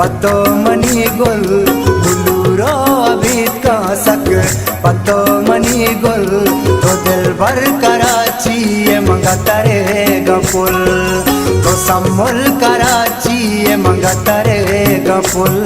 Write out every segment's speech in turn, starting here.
पतो मनी गुल बुलूरो अभी का सक पतो मनी गुल तो दिल भर कराची ये मंगता रहेगा फुल तो सम्मुल कराची ये मंगता रहेगा फुल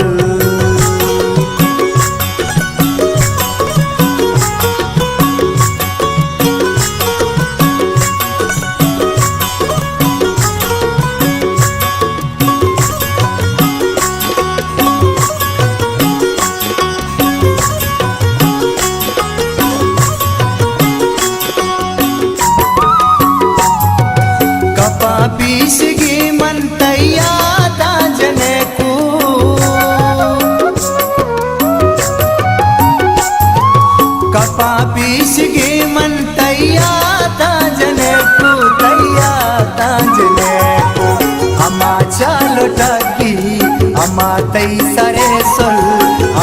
पीसगी मन तैया ताजने को कपा पीसगी मन तैया ताजने को तैया ताजने को अमा चालो टगी अमा तई सरे सुल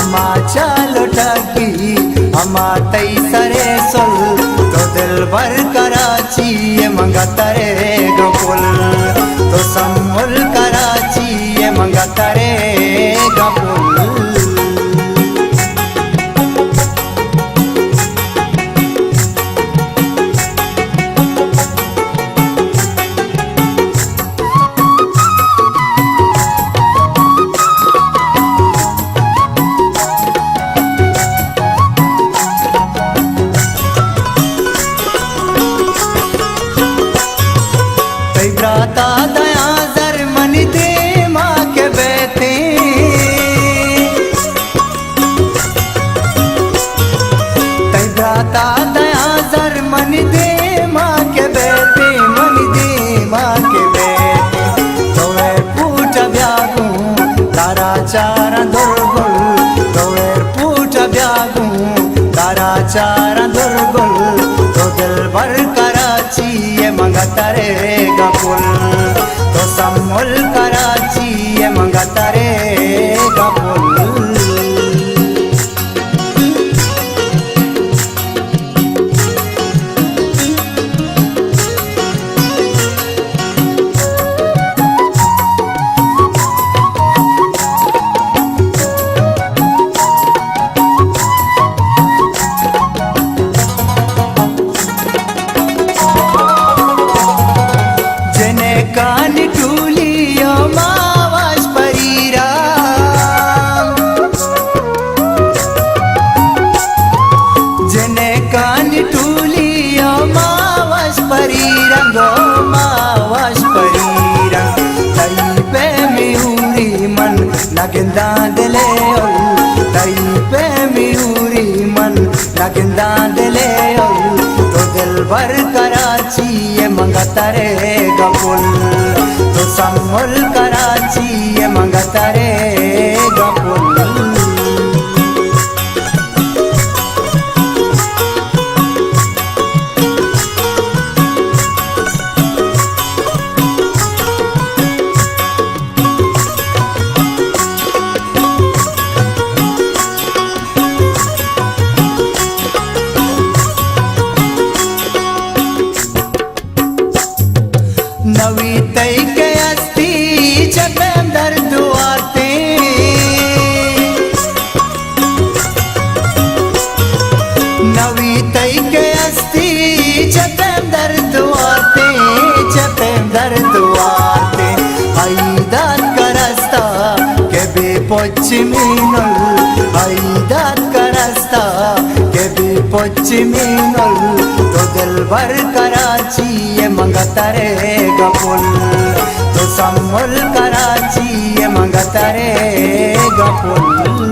अमा चालो टगी अमा तई सरे सुल तो दिल भर कराची ये मंगता रहेगा फुल तो सम्मुल कराची ये मंगता रहेगा फुल ब्राता दया जर मन दे माँ के बेटे तै ब्राता दया जर मन दे माँ के बेटे मन दे माँ के बेटे तोए पूट ब्यागू तारा चारा दुर्गुल तोए पूट ब्यागू तारा चारा दुर्गुल तो दिल भर कराची ये मंगता रहेगा फुल तो सम्मुल कराची ये मंगता रहेगा फुल कान टूलियो मावास परीरा जने कान टूलियो मावास परीरा गो मावास परीरा तई पे मिउरी मन नगिंदा दिले तई पे मिउरी मन नगिंदा दिले तो दिल भर कराची ये मंगता रहेगा फुल तो सम्मुल कराची ये मंगता रहेगा फुल नवी तई के अस्ती चपेम दर्द आते नवी तई के अस्ती चपेम दर्द आते चपेम दर्द आते आईदात करस्ता के बे पोचिमिनल आईदात करस्ता के बे पोचिमिनल तो दिल भर कराची ये मंगता रहेगा फुल तो सम्मुल कराची ये मंगता रहेगा फुल